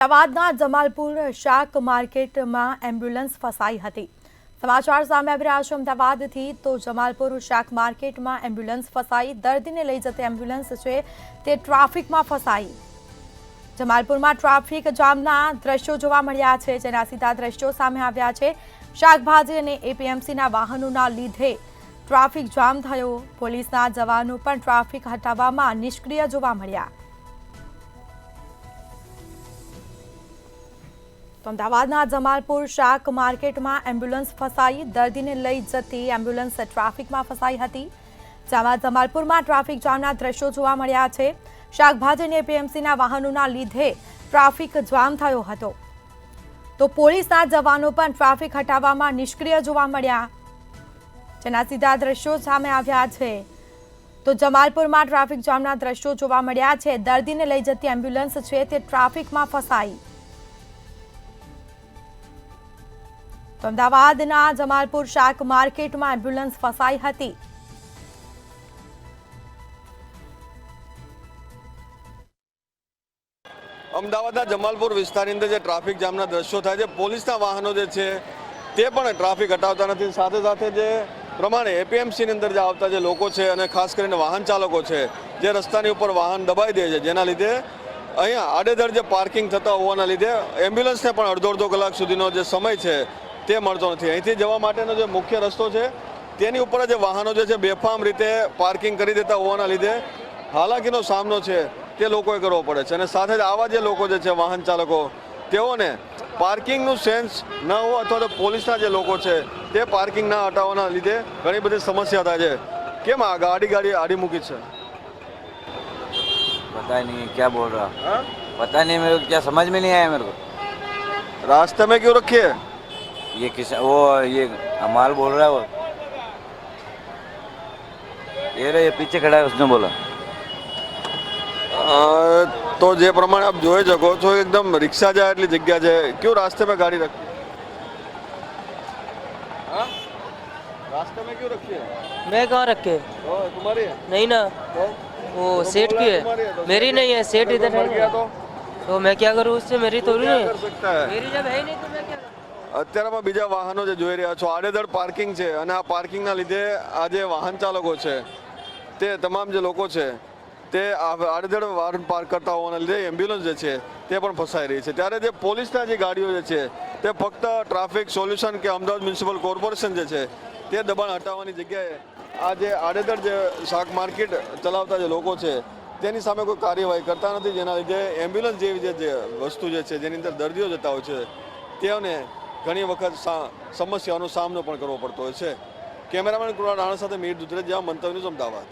અમદાવાદના જમાલપુર શાક માર્કેટમાં એમ્બ્યુલન્સ ફસાઈ હતી। સમાચાર સામે આવી રહ્યા છે અમદાવાદથી। તો જમાલપુર શાક માર્કેટમાં એમ્બ્યુલન્સ ફસાઈ। દર્દીને લઈ જતી એમ્બ્યુલન્સ છે તે ટ્રાફિકમાં ફસાઈ। જમાલપુરમાં ટ્રાફિક જામના દ્રશ્યો જોવા મળ્યા છે, જેના સીધા દ્રશ્યો સામે આવ્યા છે। શાકભાજી અને એપીએમસીના વાહનોના લીધે ટ્રાફિક જામ થયો। પોલીસના જવાનો પણ ટ્રાફિક હટાવવામાં નિષ્ક્રિય જોવા મળ્યા। તો અમદાવાદના જમાલપુર શાક માર્કેટમાં એમ્બ્યુલન્સ ફસાઈ। દર્દીને લઈ જતી એમ્બ્યુલન્સ ટ્રાફિકમાં ફસાઈ હતી, જેમાં જમાલપુરમાં ટ્રાફિક જામના દ્રશ્યો જોવા મળ્યા છે। શાકભાજી અને એપીએમસીના વાહનોના લીધે ટ્રાફિક જામ થયો હતો, તો પોલીસના જવાનો પણ ટ્રાફિક હટાવવામાં નિષ્ક્રિય જોવા મળ્યા, જેના સીધા દ્રશ્યો સામે આવ્યા છે। તો જમાલપુરમાં ટ્રાફિક જામના દ્રશ્યો જોવા મળ્યા છે। દર્દીને લઈ જતી એમ્બ્યુલન્સ છે તે ટ્રાફિકમાં ફસાઈ। તો અમદાવાદના જમાલપુર શાક માર્કેટમાં એમ્બ્યુલન્સ ફસાઈ હતી। અમદાવાદના જમાલપુર વિસ્તારની અંદર જે ટ્રાફિક જામના દ્રશ્યો થાય છે, પોલીસના વાહનો જે છે તે પણ ટ્રાફિક હટાવતા નથી। સાથે સાથે જે પ્રમાણે એપીએમસીની અંદર જે આવતા જે લોકો છે અને ખાસ કરીને વાહન ચાલકો છે, જે રસ્તાની ઉપર વાહન દબાઈ દે છે, જેના લીધે અહીંયા આડેધડ જે પાર્કિંગ થતા હોવાના લીધે એમ્બ્યુલન્સને પણ અડધો કલાક સુધીનો જે સમય છે તે મળતો નથી। અહીંથી જવા માટેનો જે મુખ્ય રસ્તો છે તેની ઉપર જે વાહનો જે છે બેફામ રીતે પાર્કિંગ કરી દેતા હોવાના લીધે હાલાકીનો સામનો છે તે લોકોએ કરવો પડે છે। અને સાથે જ આવા જે લોકો જે છે વાહન ચાલકો, તેઓને પાર્કિંગનું સેન્સ ન હોય અથવા તો પોલીસના જે લોકો છે તે પાર્કિંગ ના હટાવવાના લીધે ઘણી બધી સમસ્યા થાય છે। કેમ આ ગાડી આડી મૂકી છે? पता नहीं क्या बोल रहा, पता नहीं मेरे को, क्या समझ में नहीं आया मेरे को। रास्ते में क्यों रखी है ये किस वो ये माल बोल रहा है वो, ये रहे, ये पीछे खड़ा है, उसने बोला। तो જે પ્રમાણે આપ જોઈ શકો છો એકદમ રિક્ષા જાય એટલી જગ્યા છે, ક્यों रास्ते में गाड़ी रखी? हाँ, रास्ते में क्यों रखी है? मैं कहाँ रखे? तुम्हारी है? नहीं ना, वो सेठ की है, मेरी नहीं है। सेठ इधर है तो मैं क्या करूँ उससे? मेरी थोड़ी नहीं है, मेरी जब है नहीं तो मैं क्या करूँ? અત્યારમાં બીજા વાહનો જે જોઈ રહ્યા છો, આડેધડ પાર્કિંગ છે અને આ પાર્કિંગના લીધે આ જે વાહન ચાલકો છે તે તમામ જે લોકો છે તે આડેધડ વાહન પાર્ક કરતા હોવાના લીધે એમ્બ્યુલન્સ જે છે તે પણ ફસાઈ રહી છે। ત્યારે જે પોલીસના જે ગાડીઓ જે છે તે ફક્ત ટ્રાફિક સોલ્યુશન કે અમદાવાદ મ્યુનિસિપલ કોર્પોરેશન જે છે તે દબાણ હટાવવાની જગ્યાએ આ જે આડેધડ જે શાક માર્કેટ ચલાવતા જે લોકો છે તેની સામે કોઈ કાર્યવાહી કરતા નથી, જેના લીધે એમ્બ્યુલન્સ જેવી જે વસ્તુ જે છે જેની અંદર દર્દીઓ જતા હોય છે તેઓને ઘણી વખત સમસ્યાઓનો સામનો પણ કરવો પડતો હોય છે। કેમેરામેન કૃણાલ રાણા સાથે મીર દુધરેજા, મંતવ્ય ન્યૂઝ, અમદાવાદ।